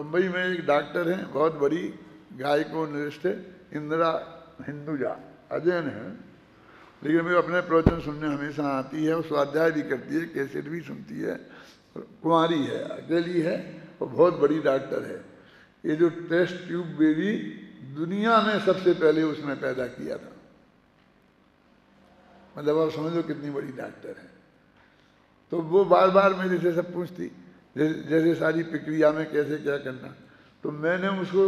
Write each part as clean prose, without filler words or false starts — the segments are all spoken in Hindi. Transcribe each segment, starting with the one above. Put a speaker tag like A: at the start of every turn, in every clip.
A: बम्बई में एक डॉक्टर हैं, बहुत बड़ी गायको नृत्य इंदिरा हिंदुजा, अजैन है, लेकिन मैं अपने प्रवचन सुनने हमेशा आती है और स्वाध्याय भी करती है, कैसेट भी सुनती है, कुंवारी है, अकेली है और बहुत बड़ी डॉक्टर है। ये जो टेस्ट ट्यूब बेबी दुनिया में सबसे पहले उसने पैदा किया था, मतलब आप समझ लो कितनी बड़ी डॉक्टर है। तो वो बार बार मेरे से सब पूछती, जैसे सारी प्रक्रिया में कैसे क्या करना। तो मैंने उसको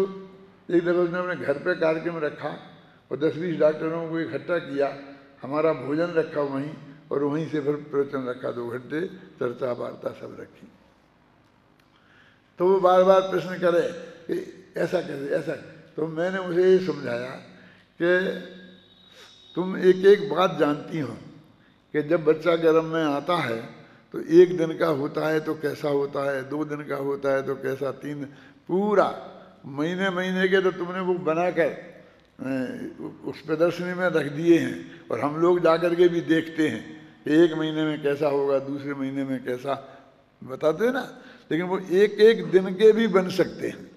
A: एक दफ़ा उसने अपने घर पे कार्यक्रम रखा और 10-20 डॉक्टरों को इकट्ठा किया, हमारा भोजन रखा वहीं और वहीं से फिर प्रवचन रखा, 2 घंटे चर्चा वार्ता सब रखी। तो वो बार बार प्रश्न करे कि ऐसा कैसे ऐसा। तो मैंने उसे ये समझाया कि तुम एक एक बात जानती हो कि जब बच्चा गर्भ में आता है तो 1 दिन का होता है तो कैसा होता है, 2 दिन का होता है तो कैसा, 3, पूरा महीने महीने के तो तुमने वो बनाकर उस प्रदर्शनी में रख दिए हैं और हम लोग जाकर के भी देखते हैं कि 1 महीने में कैसा होगा, दूसरे महीने में कैसा, बताते हैं ना। लेकिन वो एक एक दिन के भी बन सकते हैं।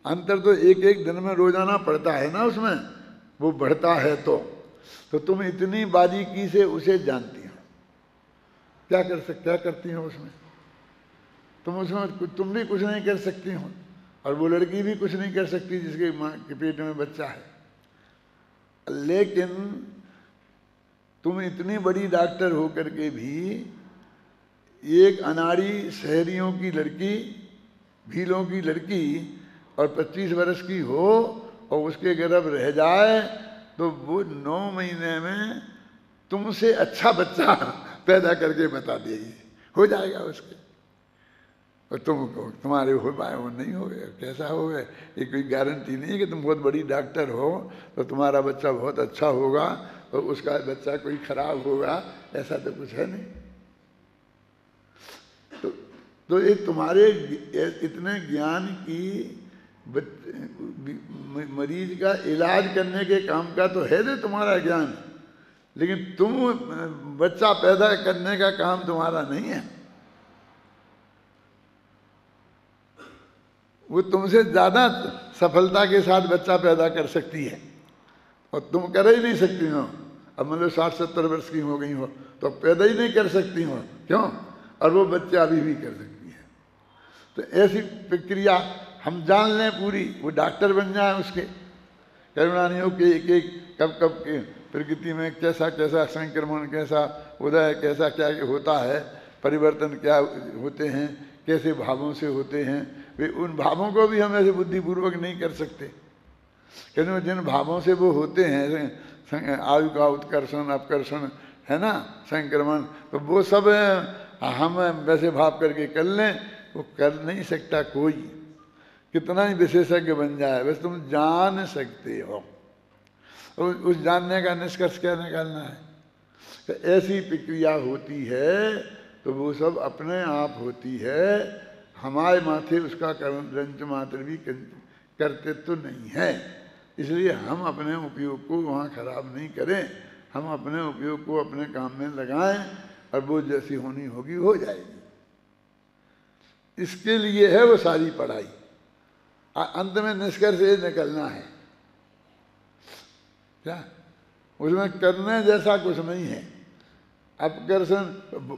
A: अंतर तो एक एक दिन में रोजाना पड़ता है ना, उसमें वो बढ़ता है। तो तुम इतनी बारीकी से उसे जानती हो, क्या करती हो उसमें, तुम भी कुछ नहीं कर सकती हो और वो लड़की भी कुछ नहीं कर सकती जिसके माँ के पेट में बच्चा है। लेकिन तुम इतनी बड़ी डॉक्टर होकर के भी एक अनाड़ी शहरियों की लड़की, भीलों की लड़की और 25 वर्ष की हो और उसके गर्भ रह जाए तो वो 9 महीने में तुमसे अच्छा बच्चा पैदा करके बता देगी, हो जाएगा उसके। और तुम्हारे हो पाए वो नहीं हो गए, कैसा हो गए, ये कोई गारंटी नहीं है कि तुम बहुत बड़ी डॉक्टर हो तो तुम्हारा बच्चा बहुत अच्छा होगा और उसका बच्चा कोई खराब होगा, ऐसा तो कुछ है नहीं। तो ये तुम्हारे इतने ज्ञान की मरीज का इलाज करने के काम का तो है ना तुम्हारा ज्ञान, लेकिन तुम बच्चा पैदा करने का काम तुम्हारा नहीं है। वो तुमसे ज्यादा सफलता के साथ बच्चा पैदा कर सकती है और तुम कर ही नहीं सकती हो। अब मतलब 60-70 वर्ष की हो गई हो तो पैदा ही नहीं कर सकती हो, क्यों, और वो बच्चा अभी भी कर सकती है। तो ऐसी प्रक्रिया हम जान लें पूरी, वो डॉक्टर बन जाए उसके, करुणा नहीं हो कि एक एक कब कब के प्रकृति में कैसा कैसा संक्रमण, कैसा उदय, कैसा क्या होता है, परिवर्तन क्या होते हैं, कैसे भावों से होते हैं। वे उन भावों को भी हम ऐसे बुद्धिपूर्वक नहीं कर सकते, क्योंकि जिन भावों से वो होते हैं, आयु का उत्कर्षण अपकर्षण है ना, संक्रमण, तो वो सब हम वैसे भाव करके कर लें, वो कर नहीं सकता कोई, कितना ही विशेषज्ञ बन जाए, बस तुम जान सकते हो। उस जानने का निष्कर्ष क्या निकालना है, तो ऐसी प्रक्रिया होती है तो वो सब अपने आप होती है, हमारे माथे उसका रंच मात्र भी कर्तृत्व तो नहीं है। इसलिए हम अपने उपयोग को वहाँ खराब नहीं करें, हम अपने उपयोग को अपने काम में लगाएं और वो जैसी होनी होगी हो जाएगी। इसके लिए है वो सारी पढ़ाई। अंत में निष्कर्ष ये निकलना है क्या, उसमें करने जैसा कुछ नहीं है। अपकर्षण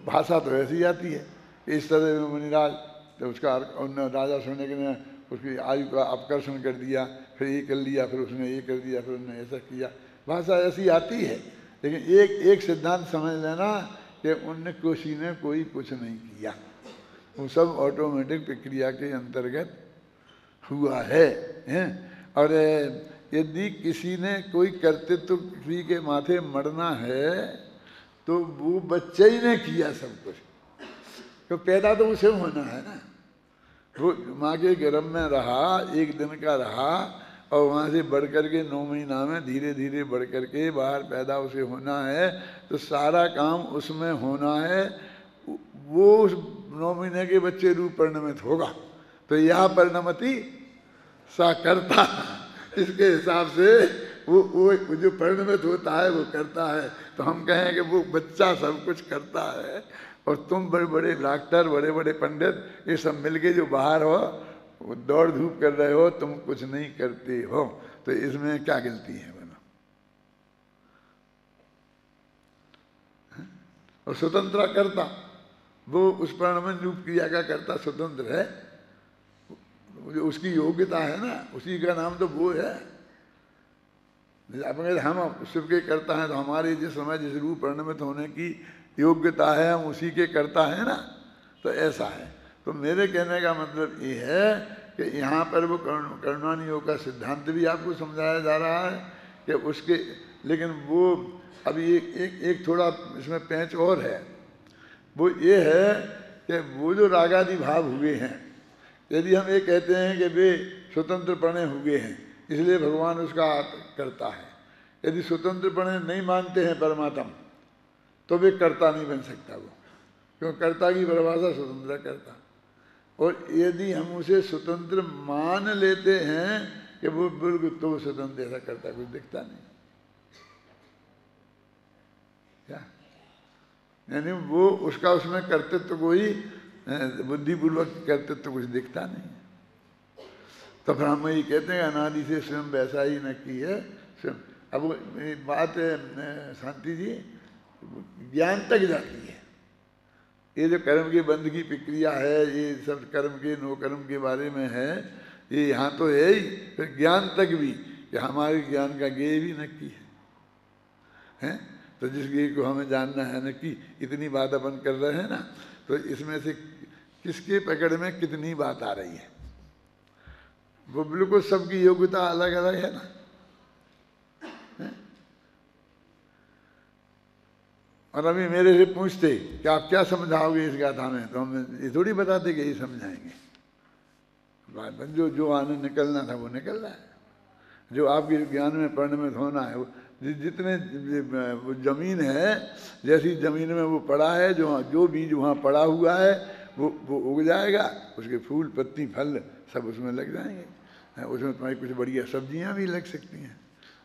A: भाषा तो ऐसी आती है, इस तरह मुनिराज, तो उसका राजा सोने के ने उसकी आयु का अपकर्षण कर दिया, फिर ये कर लिया, फिर उसने ये कर दिया, फिर उसने ऐसा किया, भाषा ऐसी आती है। लेकिन एक सिद्धांत समझ लेना कि उन किसी ने कोई कुछ नहीं किया, वो सब ऑटोमेटिक प्रक्रिया के अंतर्गत हुआ है, हैं? और यदि किसी ने कोई कर्तृत्व किसी के माथे मरना है तो वो बच्चे ही ने किया सब कुछ, तो पैदा तो उसे होना है ना। वो माँ के गर्भ में रहा, 1 दिन का रहा और वहाँ से बढ़ कर के 9 महीना में धीरे धीरे बढ़ कर के बाहर पैदा उसे होना है, तो सारा काम उसमें होना है। वो उस 9 महीने के बच्चे रूप परिणमित होगा, तो यह परिणमति सा करता, इसके हिसाब से वो जो परिणमित होता है वो करता है। तो हम कहें कि वो बच्चा सब कुछ करता है और तुम बड़े बड़े डॉक्टर, बड़े बड़े पंडित, ये सब मिलके जो बाहर हो वो दौड़ धूप कर रहे हो, तुम कुछ नहीं करते हो, तो इसमें क्या गलती है बोलो? और स्वतंत्र करता, वो उस प्राणमय रूप क्रिया का करता स्वतंत्र है, जो उसकी योग्यता है ना, उसी का नाम तो वो है। आप कहते हम शिव के करता है, तो हमारे जिस समय जिस रूप परिणमित होने की योग्यता है, हम उसी के करता है ना, तो ऐसा है। तो मेरे कहने का मतलब ये है कि यहाँ पर वो करुणानिधि योग का सिद्धांत भी आपको समझाया जा रहा है कि उसके, लेकिन वो अभी एक थोड़ा इसमें पेंच और है। वो ये है कि वो जो रागादि भाव हुए हैं, यदि हम ये कहते हैं कि वे स्वतंत्रपणे हुए हैं इसलिए भगवान उसका करता है, यदि स्वतंत्रपणे नहीं मानते हैं परमात्मा, तो वे कर्ता नहीं बन सकता वो, क्यों? कर्ता की परिभाषा स्वतंत्र करता। और यदि हम उसे स्वतंत्र मान लेते हैं कि वो बिल्कुल, तो स्वतंत्र ऐसा करता कुछ दिखता नहीं। क्या यानी वो उसका उसमें कर्तृत्व कोई बुद्धिपूर्वक कर्तृत्व कुछ दिखता नहीं। तो फिर हम ये कहते हैं अनादि से स्वयं वैसा ही न की है स्वयं। अब बात शांति जी ज्ञान तक जाती है। ये जो कर्म के बंध की प्रक्रिया है, ये सब कर्म के नो कर्म के बारे में है, ये यहाँ तो है ही, फिर ज्ञान तक भी कि हमारे ज्ञान का गेय भी नक्की है। तो जिस गेय को हमें जानना है नक्की, इतनी बात अपन कर रहे हैं ना, तो इसमें से किसके पकड़ में कितनी बात आ रही है? वो बिल्कुल सबकी योग्यता अलग अलग है ना। और अभी मेरे से पूछते कि आप क्या समझाओगे इस गाथा में, तो हम ये थोड़ी बताते कि यही समझाएंगे। जो आनंद निकलना था वो निकल रहा है। जो आपके ज्ञान में परिणमित होना है, वो जितने वो जमीन है, जैसी जमीन में वो पड़ा है, जो बीज वहाँ पड़ा हुआ है वो उग जाएगा, उसके फूल पत्ती फल सब उसमें लग जाएंगे। उसमें तुम्हारी कुछ बढ़िया सब्जियाँ भी लग सकती हैं,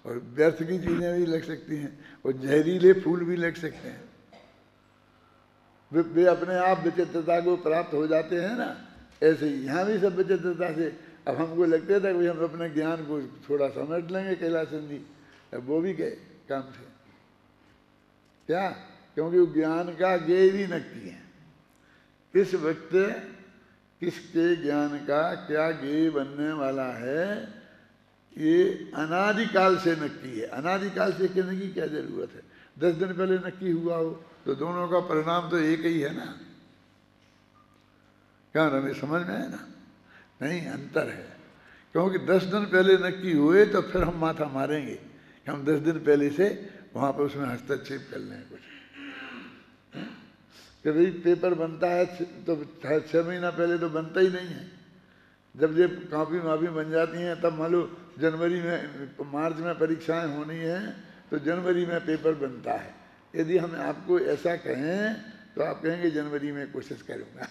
A: और व्यर्थ की चीज़ें भी लग सकती हैं, और जहरीले फूल भी लग सकते हैं। वे अपने आप विचित्रता को प्राप्त हो जाते हैं ना। ऐसे ही यहाँ भी सब विचित्रता से, अब हमको लगता था कि हम अपने ज्ञान को थोड़ा समझ लेंगे कैलाश जी, अब वो भी गए काम से। क्या? क्योंकि वो ज्ञान का गेय भी नक्की है। इस वक्त किसके ज्ञान का क्या गेय बनने वाला है, ये अनादिकाल से नक्की है। अनादिकाल से कहने की क्या जरूरत है? 10 दिन पहले नक्की हुआ हो तो दोनों का परिणाम तो एक ही है ना। क्या हमें समझ में है ना? नहीं, अंतर है। क्योंकि 10 दिन पहले नक्की हुए तो फिर हम माथा मारेंगे कि हम 10 दिन पहले से वहाँ पर उसमें हस्तक्षेप कर लें कुछ। कि भाई पेपर बनता है तो 6 महीना पहले तो बनता ही नहीं है। जब ये कापी मापी बन जाती हैं तब मान लो जनवरी में, मार्च में परीक्षाएं होनी हैं तो जनवरी में पेपर बनता है। यदि हम आपको ऐसा कहें तो आप कहेंगे जनवरी में कोशिश करूँगा,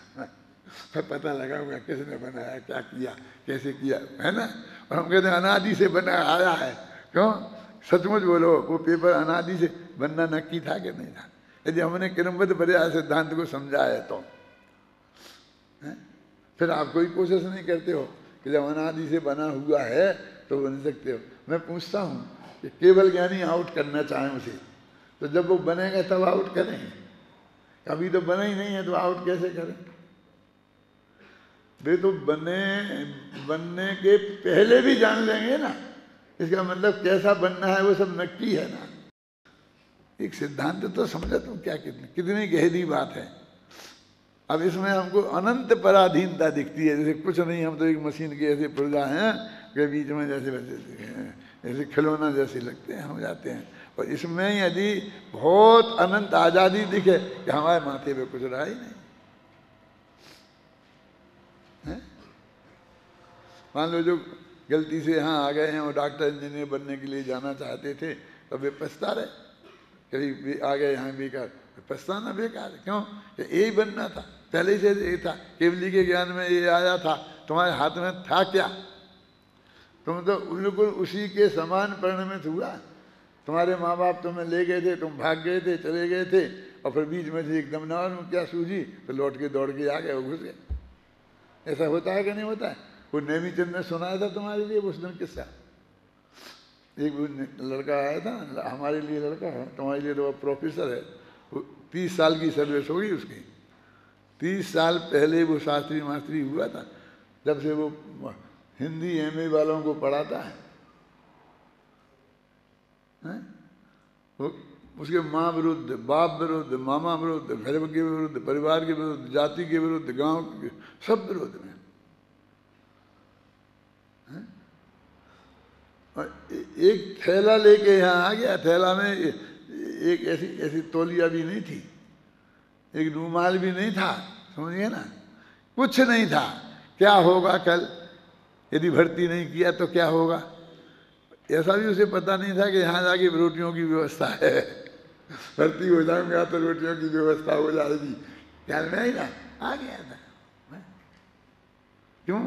A: पता लगाऊंगा किसने बनाया, क्या किया, कैसे किया, है ना। और हम कहते हैं अनादि से बना आया है। क्यों? सचमुच बोलो, वो पेपर अनादि से बनना नक्की था कि नहीं था? यदि हमने क्रमबद्ध पर्याय सिद्धांत को समझा है तो फिर आप कोई कोशिश नहीं करते हो कि जब अनादि से बना हुआ है तो बन सकते हो। मैं पूछता हूँ कि केवल ज्ञानी आउट करना चाहें उसे, तो जब वो बनेगा तब आउट करेंगे। अभी तो बना ही नहीं है तो आउट कैसे करें? वे तो बनने के पहले भी जान लेंगे ना। इसका मतलब कैसा बनना है वो सब नक्की है ना। एक सिद्धांत तो समझा तुम, क्या कितनी गहरी बात है। अब इसमें हमको अनंत पराधीनता दिखती है। जैसे कुछ नहीं, हम तो एक मशीन के ऐसे पुर्जा हैं कि बीच में जैसे खिलौना जैसे लगते हैं, हम जाते हैं। और इसमें यदि बहुत अनंत आज़ादी दिखे कि हमारे माथे पे कुछ रहा ही नहीं है। मान लो जो गलती से यहाँ आ गए हैं और डॉक्टर इंजीनियर बनने के लिए जाना चाहते थे, तब वे पछता रहे, कभी आ गए यहाँ बेकार। पछताना बेकार है। क्यों? यही बनना था पहले से, ये था केवली के ज्ञान में ये आया था, तुम्हारे हाथ में था क्या? तुम तो बिल्कुल उसी के समान परिणमित हुआ। तुम्हारे माँ बाप तुम्हें ले गए थे, तुम भाग गए थे, चले गए थे, और फिर बीच में से एकदम ना क्या सूझी तो लौट के दौड़ के आ गए, वो घुस गए। ऐसा होता है कि नहीं होता है? वो नेमीचंद ने सुनाया था तुम्हारे लिए उस दिन किस्सा। एक लड़का आया था, हमारे लिए लड़का है, तुम्हारे लिए तो प्रोफेसर है, 30 साल की सर्विस होगी उसकी। 30 साल पहले वो शास्त्री मास्त्री हुआ था, जब से वो हिंदी एमए वालों को पढ़ाता है। वो उसके माँ विरुद्ध, बाप विरुद्ध, मामा विरुद्ध, घर के विरुद्ध, परिवार के विरुद्ध, जाति के विरुद्ध, गांव के, सब विरुद्ध में। और एक थैला लेके यहाँ आ गया, थैला में एक ऐसी ऐसी तौलिया भी नहीं थी, एक रूमाल भी नहीं था, समझिए ना, कुछ नहीं था। क्या होगा कल, यदि भर्ती नहीं किया तो क्या होगा, ऐसा भी उसे पता नहीं था कि यहाँ जाके रोटियों की व्यवस्था है, भर्ती हो जाऊंगा तो रोटियों की व्यवस्था हो जाएगी, ख्याल में आई ना, आ गया था। क्यों?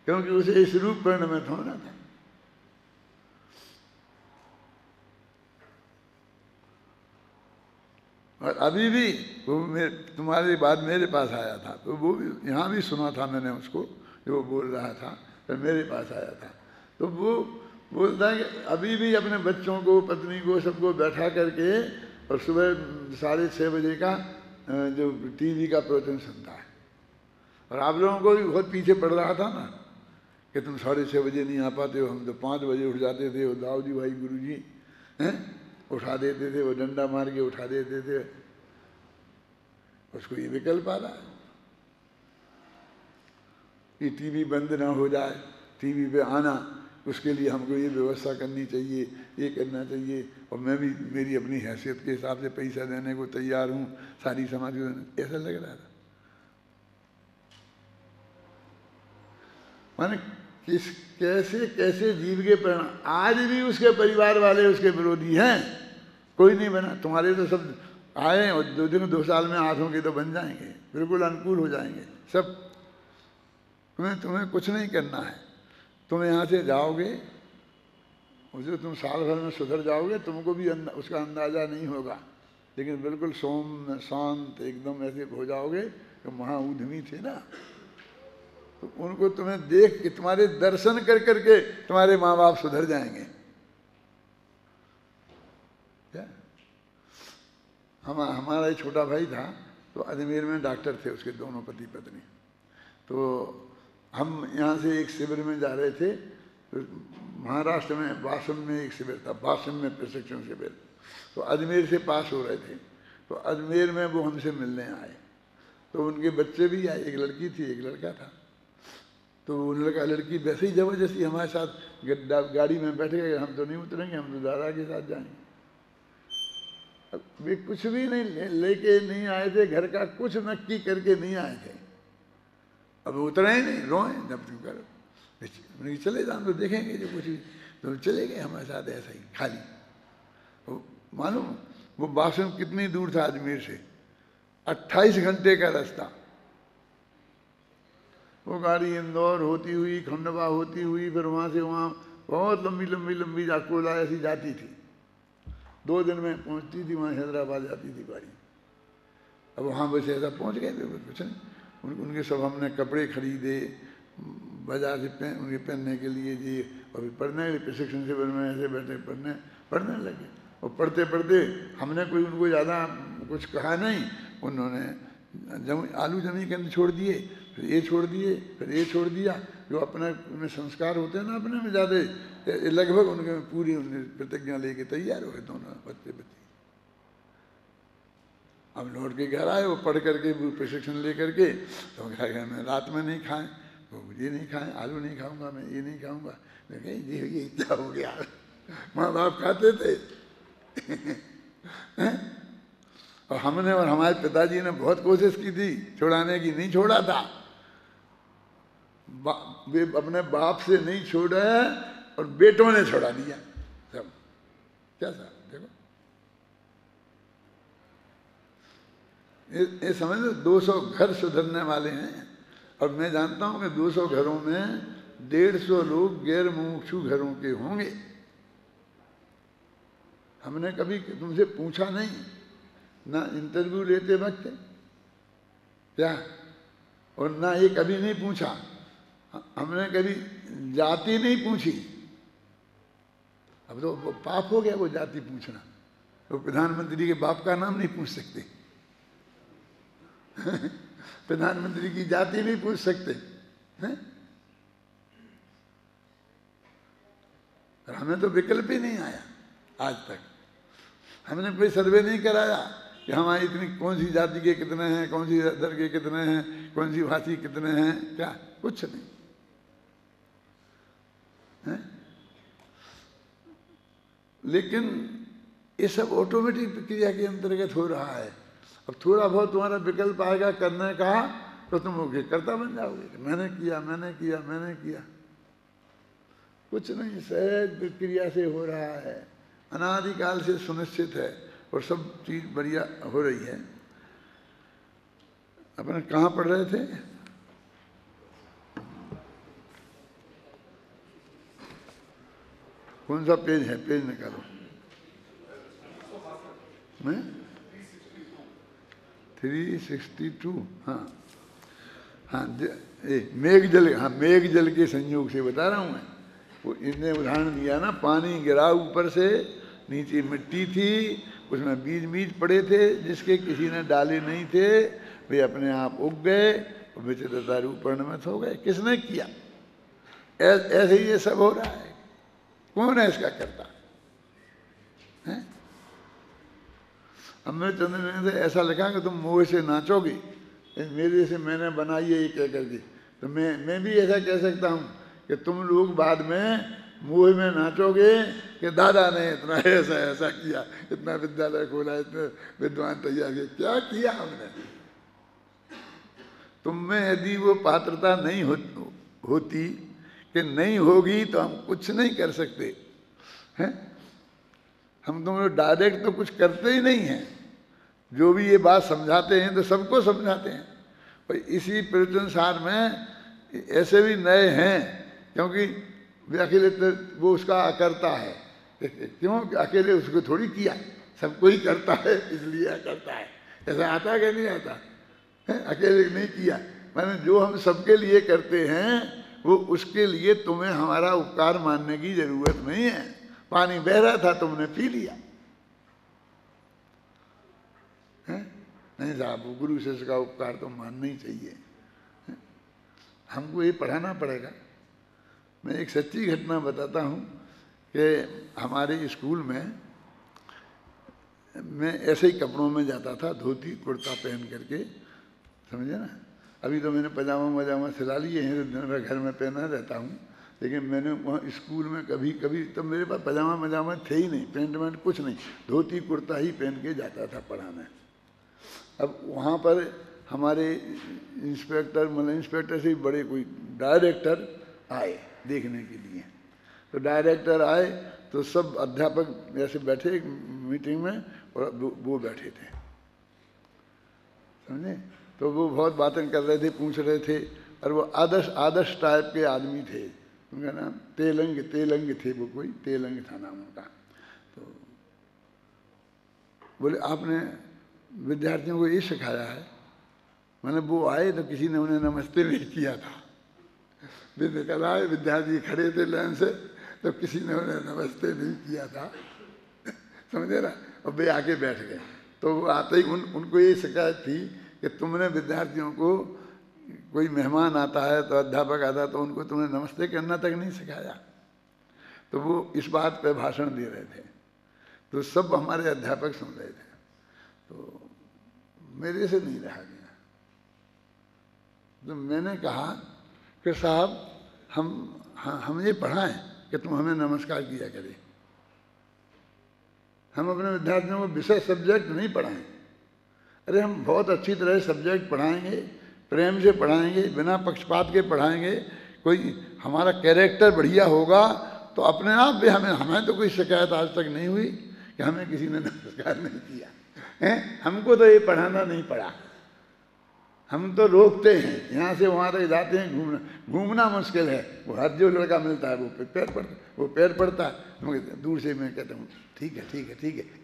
A: क्योंकि उसे इस रूप परिणमित होना था। और अभी भी वो तुम्हारी बात मेरे पास आया था, तो वो भी यहाँ भी सुना था मैंने उसको, जो वो बोल रहा था, तो मेरे पास आया था। तो वो बोलता है कि अभी भी अपने बच्चों को, पत्नी को, सबको बैठा करके और सुबह 6:30 बजे का जो टीवी का प्रवचन सुनता है। और आप लोगों को भी बहुत पीछे पड़ रहा था ना कि तुम 6:30 बजे नहीं आ पाते हो, हम तो 5 बजे उठ जाते थे। वो दाऊदी भाई गुरु जी हैं, उठा देते थे, वो डंडा मार के उठा देते थे। उसको ये विकल्प आ रहा है कि टीवी बंद ना हो जाए, टीवी पे आना, उसके लिए हमको ये व्यवस्था करनी चाहिए, ये करना चाहिए। और मैं भी मेरी अपनी हैसियत के हिसाब से पैसा देने को तैयार हूँ, सारी समाज को, ऐसा लग रहा था। माने कैसे कैसे जीव के परिणाम, आज भी उसके परिवार वाले उसके विरोधी हैं, कोई नहीं बना। तुम्हारे तो सब आए और 2 साल में हाथों के तो बन जाएंगे, बिल्कुल अनुकूल हो जाएंगे सब। तुम्हें कुछ नहीं करना है, तुम यहाँ से जाओगे, मुझे तुम साल भर में सुधर जाओगे, तुमको भी उसका अंदाजा नहीं होगा, लेकिन बिल्कुल सौम्य शांत एकदम ऐसे हो जाओगे। तो महाउद्यमी थे ना, तो उनको तुम्हें देख के, तुम्हारे दर्शन कर करके तुम्हारे माँ बाप सुधर जाएंगे। क्या हमारा एक छोटा भाई था, तो अजमेर में डॉक्टर थे उसके दोनों पति पत्नी। तो हम यहाँ से एक शिविर में जा रहे थे, तो महाराष्ट्र में वाशिम में एक शिविर था, वाशिम में प्रशिक्षण शिविर। तो अजमेर से पास हो रहे थे, तो अजमेर में वो हमसे मिलने आए। तो उनके बच्चे भी आए, एक लड़की थी, एक लड़का था। तो लड़का लड़की वैसे ही जबरदस्ती हमारे साथ गाड़ी में बैठ गए, हम तो नहीं उतरेंगे, हम तो दादा के साथ जाएंगे। अब वे कुछ भी नहीं लेके नहीं आए थे, घर का कुछ नक्की करके नहीं आए थे। अब उतरे ही नहीं, रोए जब तुम करो, चले जाओ तो देखेंगे जो कुछ भी। तो चले गए हमारे साथ ऐसा ही खाली। मालूम वो वाशिम कितनी दूर था अजमेर से, 28 घंटे का रास्ता। वो गाड़ी इंदौर होती हुई, खंडवा होती हुई, फिर वहाँ से वहाँ बहुत लंबी लंबी लंबी अकोला ऐसी जाती थी। 2 दिन में पहुँचती थी, वहाँ हैदराबाद जाती थी गाड़ी। अब वहाँ बस ऐसा पहुँच गए थे, कुछ नहीं। उनके सब हमने कपड़े खरीदे बाजार से, उनके पहनने के लिए जी। अभी पढ़ने प्रशिक्षण शिविर में ऐसे बैठे पढ़ने लगे। और पढ़ते पढ़ते हमने कोई उनको ज़्यादा कुछ कहा नहीं। उन्होंने आलू जमी के अंदर छोड़ दिए, फिर ये छोड़ दिए, फिर ये छोड़ दिया। जो अपने उनमें संस्कार होते हैं ना अपने में ज़्यादा, लगभग उनके पूरी प्रतिज्ञा लेके तैयार हो गए दोनों बच्चे। अब लौट के घर आए, वो पढ़ करके प्रशिक्षण ले करके, तो घर में रात में नहीं खाएं, वो ये नहीं खाएं, आलू नहीं खाऊंगा, मैं ये नहीं खाऊंगा। मैं कहीं ये क्या हो गया, माँ बाप खाते थे। और हमने और हमारे पिताजी ने बहुत कोशिश की थी छुड़ाने की, नहीं छोड़ा था। वे अपने बाप से नहीं छोड़ा और बेटों ने छोड़ा दिया सब। क्या साहब देखो, ये समझ लो 200 घर सुधरने वाले हैं। और मैं जानता हूं कि 200 घरों में 150 लोग गैर मुमुक्षु घरों के होंगे। हमने कभी तुमसे पूछा नहीं ना इंटरव्यू लेते वक्त क्या, और ना ये कभी नहीं पूछा हमने कभी जाति नहीं पूछी। अब तो पाप हो गया वो जाति पूछना। तो प्रधानमंत्री के बाप का नाम नहीं पूछ सकते प्रधानमंत्री की जाति नहीं पूछ सकते हैं? हमें तो विकल्प ही नहीं आया आज तक। हमने कोई सर्वे नहीं कराया कि हमारी इतनी कौन सी जाति के कितने हैं, कौन सी धर्म के कितने हैं, कौन सी भाषी कितने हैं, क्या कुछ नहीं है? लेकिन ये सब ऑटोमेटिक प्रक्रिया के अंतर्गत हो रहा है। अब थोड़ा बहुत तुम्हारा विकल्प आएगा करने का तो तुम ओके करता बन जाओगे। मैंने किया, मैंने किया, मैंने किया, कुछ नहीं, सहज प्रक्रिया से हो रहा है, अनादिकाल से सुनिश्चित है और सब चीज बढ़िया हो रही है। अपन कहाँ पढ़ रहे थे? कौन सा पेज है? पेज निकालो। मैं 362। हाँ हाँ, मेघ जल, हाँ मेघ जल के संयोग से बता रहा हूँ मैं। वो इनने उदाहरण दिया ना, पानी गिरा ऊपर से, नीचे मिट्टी थी, उसमें बीज बीज पड़े थे जिसके किसी ने डाले नहीं थे, वे अपने आप उग गए और विचित्रता रूप परिणमित हो गए। किसने किया? ऐसे ही ये सब हो रहा है। कौन है इसका करता है? अमृत चंद्र ने तो ऐसा लिखा कि तुम मोह से नाचोगे, मेरे से मैंने बनाई है ये कह करके। तो मैं भी ऐसा कह सकता हूँ कि तुम लोग बाद में मोह में नाचोगे कि दादा ने इतना ऐसा ऐसा किया, इतना विद्यालय खोला, इतने विद्वान तैयार किए। क्या किया हमने? तुम में यदि वो पात्रता नहीं होती कि नहीं होगी तो हम कुछ नहीं कर सकते हैं। हम तुम लोग डायरेक्ट तो कुछ करते ही नहीं हैं। जो भी ये बात समझाते हैं तो सबको समझाते हैं। पर इसी प्रवचनसार में ऐसे भी नए हैं, क्योंकि अकेले तो वो उसका अकर्ता है। क्यों? अकेले उसको थोड़ी किया, सबको ही करता है, इसलिए करता है। ऐसा आता है कि नहीं आता है? अकेले नहीं किया, मैंने जो हम सबके लिए करते हैं वो उसके लिए तुम्हें हमारा उपकार मानने की जरूरत नहीं है। पानी बह रहा था, तुमने पी लिया है? नहीं साहब, गुरु शिष्य का उपकार तो मानना ही चाहिए। हमको ये पढ़ाना पड़ेगा। मैं एक सच्ची घटना बताता हूँ कि हमारे स्कूल में मैं ऐसे ही कपड़ों में जाता था, धोती कुर्ता पहन करके, समझे ना। अभी तो मैंने पजामा सिला लिए हैं, तो दिन भर घर में पहना रहता हूँ। लेकिन मैंने वहाँ स्कूल में कभी कभी तो मेरे पास पजामा थे ही नहीं, पेंट वेंट कुछ नहीं, धोती कुर्ता ही पहन के जाता था पढ़ाने। अब वहाँ पर हमारे इंस्पेक्टर, मतलब इंस्पेक्टर से बड़े कोई डायरेक्टर आए देखने के लिए। तो डायरेक्टर आए तो सब अध्यापक ऐसे बैठे एक मीटिंग में, और वो बैठे थे, समझे। तो वो बहुत बातें कर रहे थे, पूछ रहे थे, और वो आदर्श टाइप के आदमी थे। उनका नाम तेलंग थे, वो कोई तेलंग था नाम उनका। तो बोले आपने विद्यार्थियों को ये सिखाया है? मैंने वो आए तो किसी ने उन्हें नमस्ते नहीं किया था। कल आए विद्यार्थी खड़े थे लाइन से, तो किसी ने उन्हें नमस्ते नहीं किया था, समझे ना। और वे आके बैठ गए। तो वो आते ही उनको ये शिकायत थी कि तुमने विद्यार्थियों को, कोई मेहमान आता है तो अध्यापक आता है तो उनको तुमने नमस्ते करना तक नहीं सिखाया। तो वो इस बात पे भाषण दे रहे थे, तो सब हमारे अध्यापक सुन रहे थे। तो मेरे से नहीं रहा गया। तो मैंने कहा कि साहब हम ये पढ़ाएं कि तुम हमें नमस्कार किया करें। हम अपने विद्यार्थियों को विषय सब्जेक्ट नहीं पढ़ाएं। अरे हम बहुत अच्छी तरह सब्जेक्ट पढ़ाएंगे, प्रेम से पढ़ाएंगे, बिना पक्षपात के पढ़ाएंगे। कोई हमारा कैरेक्टर बढ़िया होगा तो अपने आप भी हमें तो कोई शिकायत आज तक नहीं हुई कि हमें किसी ने नमस्कार नहीं किया है। हमको तो ये पढ़ाना नहीं पड़ा, हम तो रोकते हैं। यहाँ से वहाँ तक जाते हैं, घूमना मुश्किल है। वो हर जो लड़का मिलता है वो पैर पड़ता है। दूर से मैं कहता हूँ ठीक है,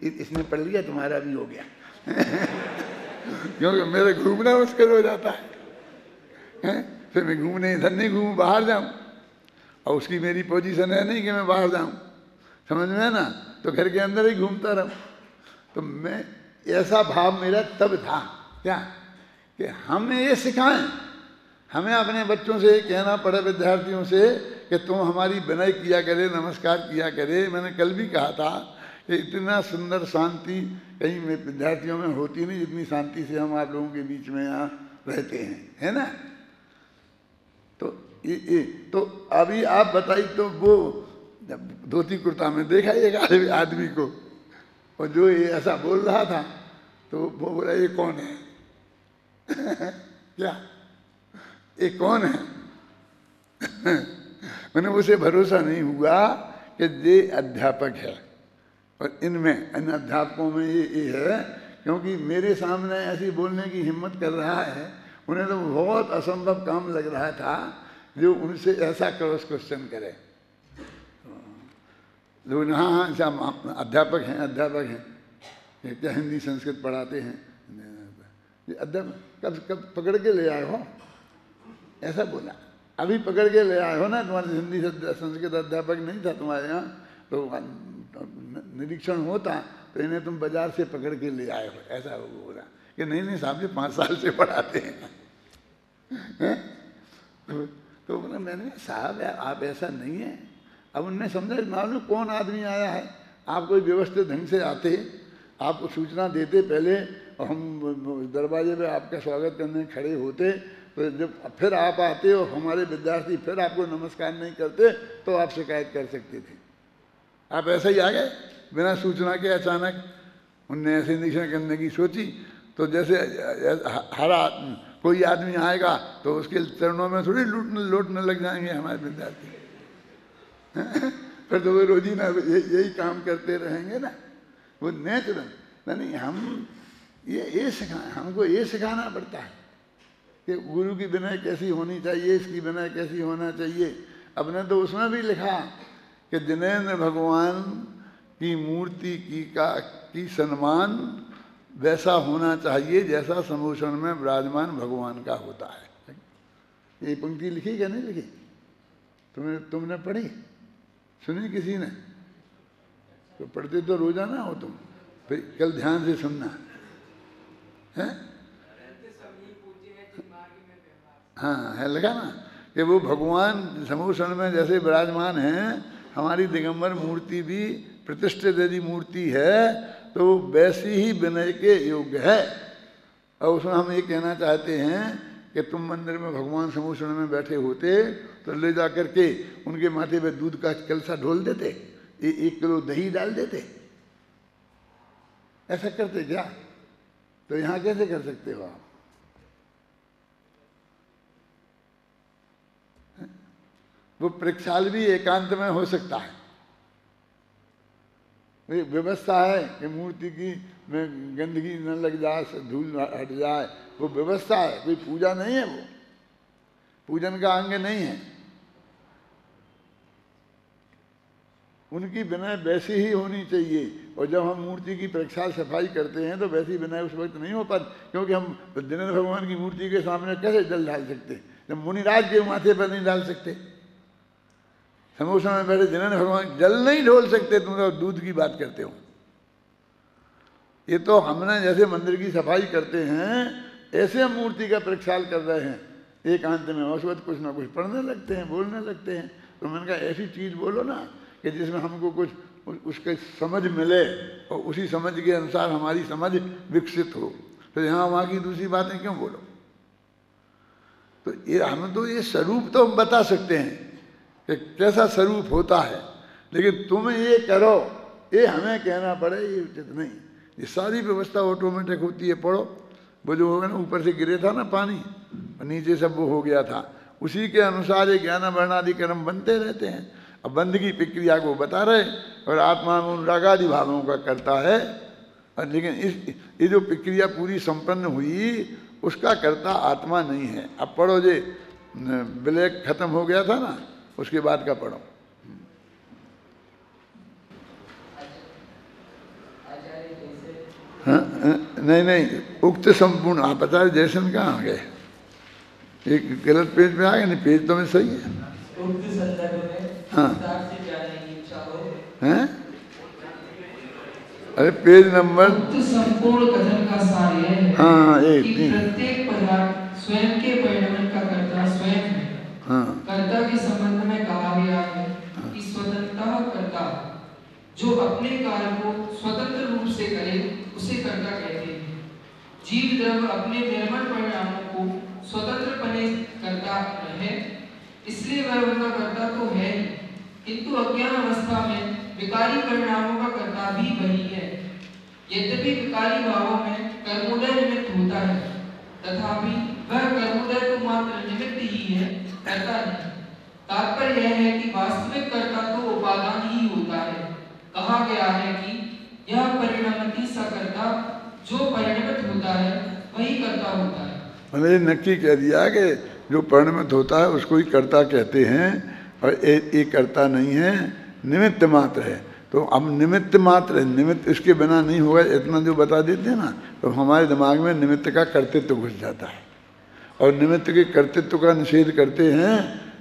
A: इसने पढ़ लिया, तुम्हारा भी हो गया क्योंकि मेरे घूमना मुश्किल हो जाता है। फिर मैं घूमने इधर नहीं घूमूँ, बाहर जाऊँ, और उसकी मेरी पोजीशन है नहीं कि मैं बाहर जाऊँ, समझ में है ना, तो घर के अंदर ही घूमता रहूँ। तो मैं ऐसा भाव मेरा तब था क्या कि हमें ये सिखाएं, हमें अपने बच्चों से कहना पड़े, विद्यार्थियों से, कि तुम हमारी विनय किया करे, नमस्कार किया करे। मैंने कल भी कहा था कि इतना सुंदर शांति कहीं में विद्यार्थियों में होती नहीं जितनी शांति से हम आप लोगों के बीच में यहाँ रहते हैं, है ना। तो ये तो अभी आप बताइए, तो वो धोती कुर्ता में देखा एक आदमी को, और जो ये ऐसा बोल रहा था, तो वो बोला ये कौन है क्या, ये कौन है मैंने उसे भरोसा नहीं हुआ कि ये अध्यापक है, और इनमें इन अध्यापकों में ये है, क्योंकि मेरे सामने ऐसी बोलने की हिम्मत कर रहा है। उन्हें तो बहुत असंभव काम लग रहा था जो उनसे ऐसा क्रॉस क्वेश्चन करे। लोग हाँ हाँ अच्छा अध्यापक हैं, अध्यापक हैं, क्या हिंदी संस्कृत पढ़ाते हैं, ये अध्यापक कब पकड़ के ले आए हो, ऐसा बोला। अभी पकड़ के ले आए हो ना, तुम्हारे हिंदी संस्कृत अध्यापक नहीं था तुम्हारे यहाँ, तो निरीक्षण होता तो इन्हें तुम बाजार से पकड़ के ले आए हो, ऐसा वो बोला कि नहीं नहीं साहब जी 5 साल से पढ़ाते हैं तो बोला मैंने साहब आप ऐसा नहीं है। अब उनने समझा मालूम कौन आदमी आया है, आप कोई व्यवस्थित ढंग से आते, आपको सूचना देते पहले, और हम दरवाजे पे आपका स्वागत करने खड़े होते, तो जब फिर आप आते और हमारे विद्यार्थी फिर आपको नमस्कार नहीं करते तो आप शिकायत कर सकते थे। आप ऐसे ही आ गए बिना सूचना के अचानक। उनने ऐसे निरीक्षण करने की सोची, तो जैसे हर कोई आदमी आएगा तो उसके चरणों में थोड़ी लौटने लग जाएंगे हमारे विद्यार्थी फिर तो वो रोजीना यही काम करते रहेंगे ना, वो नेचुरल नहीं। हम ये सिखाएं, हमको ये सिखाना पड़ता है कि गुरु की विनय कैसी होनी चाहिए, इसकी विनय कैसी होना चाहिए। अपने तो उसमें भी लिखा कि जिनेंद्र भगवान की मूर्ति की सम्मान वैसा होना चाहिए जैसा समूषण में विराजमान भगवान का होता है। ये पंक्ति लिखी क्या नहीं लिखी, तुमने पढ़ी, सुनी किसी ने? तो पढ़ते तो रोजाना हो तुम, फिर कल ध्यान से सुनना है। हाँ है लिखा ना कि वो भगवान समूषण में जैसे विराजमान हैं, हमारी दिगंबर मूर्ति भी प्रतिष्ठित यदि मूर्ति है तो वैसी ही विनय के योग्य है। और उसमें हम ये कहना चाहते हैं कि तुम मंदिर में भगवान समूषण में बैठे होते तो ले जा करके उनके माथे पे दूध का कलसा ढोल देते, 1 किलो दही डाल देते, ऐसा करते क्या? तो यहाँ कैसे कर सकते हो आप? वो प्रक्षाल भी एकांत में हो सकता है। व्यवस्था है कि मूर्ति की में गंदगी न लग जाए, धूल हट जाए, वो व्यवस्था है, कोई पूजा नहीं है, वो पूजन का अंग नहीं है। उनकी विनय वैसी ही होनी चाहिए। और जब हम मूर्ति की प्रक्षाल सफाई करते हैं तो वैसी विनय उस वक्त नहीं हो पाती, क्योंकि हम जिनेंद्र भगवान की मूर्ति के सामने कैसे जल डाल सकते? जब मुनिराज के माथे पर नहीं डाल सकते, समूषण में बैठे जिनेंद्र भगवान जल नहीं ढोल सकते, तुम तो दूध की बात करते हो। ये तो हमने जैसे मंदिर की सफाई करते हैं ऐसे हम मूर्ति का प्रक्षाल कर रहे हैं एकांत में, उस वक्त कुछ ना कुछ पढ़ने लगते हैं, बोलने लगते हैं। तो मैंने कहा ऐसी चीज़ बोलो ना कि जिसमें हमको कुछ उसके समझ मिले और उसी समझ के अनुसार हमारी समझ विकसित हो। तो यहाँ वहाँ की दूसरी बातें क्यों बोलो? तो ये हम तो ये स्वरूप तो हम बता सकते हैं कि कैसा स्वरूप होता है, लेकिन तुम ये करो ये हमें कहना पड़े ये उचित नहीं। ये सारी व्यवस्था ऑटोमेटिक होती है। पढ़ो, वो जो होगा ना, ऊपर से गिरे था ना पानी और नीचे सब वो हो गया था, उसी के अनुसार ये ज्ञान वर्णादि कर्म बनते रहते हैं। अब बंध की प्रक्रिया को बता रहे, और आत्मा अनुरागादि भावों का करता है। और लेकिन ये जो प्रक्रिया पूरी संपन्न हुई उसका करता आत्मा नहीं है। अब पढ़ो, जे ब्लैक खत्म हो गया था ना, उसके बाद का पढ़ो। हाँ, नहीं उक्त संपूर्ण, आप बता रहे जैसन कहाँ आ गए? एक गलत पेज पे आ गया, नहीं पेज तो में सही है। हाँ हैं? अरे पेज नंबर
B: संपूर्ण कथन का सार यह है
A: हाँ
B: कि प्रत्येक पदार्थ स्वयं के परिणाम का कर्ता स्वयं है।
A: हाँ
B: कर्ता के संबंध में कहा गया है कि स्वतंत्रता कर्ता, जो अपने कार्य को स्वतंत्र रूप से करे उसे कर्ता कहते हैं। जीव द्रव्य अपने निर्मल परिणामों को स्वतंत्रपने करता है, इसलिए वह उनका कर्ता तो है ही, किंतु अज्ञान अवस्था में विकारी परिणामों का कर्ता भी वही है। यद्यपि विकारी भावों में कर्मोदय निमित्त होता है, तथापि वह कर्मोदय तो मात्र निमित्त ही है, कर्ता नहीं। तात्पर्य यह है कि वास्तविक कर्ता तो उपादान ही होता है। कहा गया है कि यह परिणमति सा कर्ता, जो परिणमित होता है वही कर्ता होता है।
A: मैंने नक्की कह दिया कि जो परिणमित होता है उसको ही कर्ता कहते हैं, और एक कर्ता नहीं है, निमित्त मात्र है। तो अब निमित्त मात्र है, निमित्त इसके बिना नहीं होगा, इतना जो बता देते हैं ना, तो हमारे दिमाग में निमित्त का कर्तृत्व घुस जाता है, और निमित्त के कर्तृत्व का निषेध करते हैं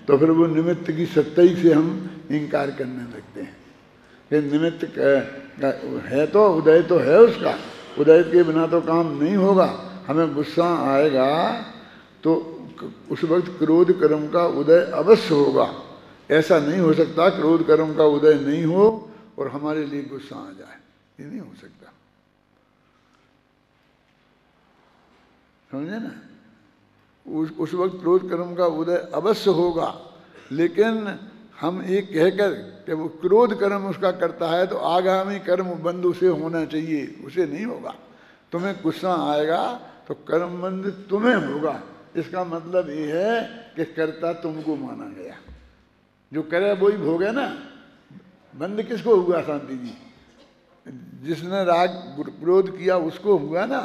A: तो फिर वो निमित्त की सत्ताई से हम इनकार करने लगते हैं कि निमित्त है तो उदय तो है उसका, उदय के बिना तो काम नहीं होगा। हमें गुस्सा आएगा तो उस वक्त क्रोध कर्म का उदय अवश्य होगा। ऐसा नहीं हो सकता क्रोध कर्म का उदय नहीं हो और हमारे लिए गुस्सा आ जाए, ये नहीं हो सकता। समझे ना? उस वक्त क्रोध कर्म का उदय अवश्य होगा, लेकिन हम ये कहकर कि वो क्रोध कर्म उसका करता है तो आगामी कर्म बंद उसे होना चाहिए, उसे नहीं होगा। तुम्हें गुस्सा आएगा तो कर्म बंद तुम्हें होगा। इसका मतलब ये है कि कर्ता तुमको माना गया, जो करे वही भोगे ना। बंद किसको हुआ? शांति जी, जिसने राग क्रोध किया उसको हुआ ना,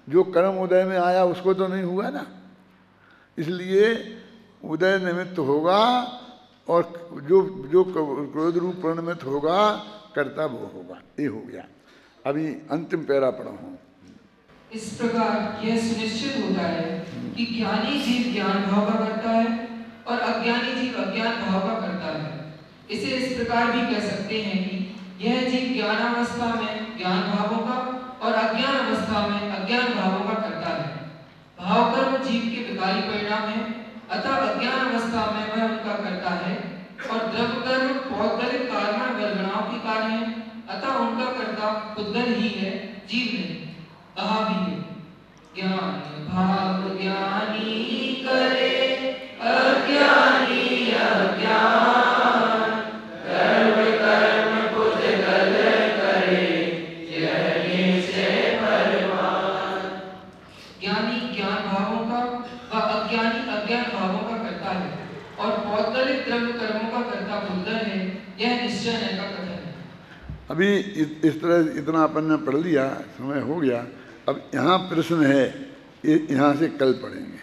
A: जो कर्म उदय में आया उसको तो नहीं हुआ ना। इसलिए उदय निमित्त होगा और जो क्रोध रूप परिणमित होगा कर्ता वो होगा। ये हो गया। अभी अंतिम पैरा पढ़ा हूँ।
B: इस प्रकार यह सुनिश्चित होता है कि ज्ञानी जीव ज्ञान भाव का करता है और अज्ञानी जीव अज्ञान भाव का करता है। इसे इस प्रकार भी कह सकते हैं कि यह जीव ज्ञानावस्था में ज्ञान भावों का और अज्ञान अवस्था में अज्ञान भावों का करता है। भाव कर्म जीव के विकारी परिणाम है, अतः अज्ञान अवस्था में वह उनका करता है, और द्रव्य कर्म पौद्गलिक कारण वर्गणाओं के कारण है, अतः उनका कर्ता उद्गल ही है, जीव नहीं। कहा भी है, ज्ञान भाव ज्ञानी करे अज्ञानी अज्ञान, कर्म कर्म पुद्गल करे यह निश्चय परमान। ज्ञानी ज्ञान भावों का व अज्ञानी अज्ञान भावों का करता है, और पौद्गलिक द्रव्य कर्मों का कर्ता पुद्गल है, यह निश्चय का कथन है।
A: अभी इस तरह इतना अपन ने पढ़ लिया, समय हो गया। अब यहाँ प्रश्न है, यहाँ से कल पढ़ेंगे।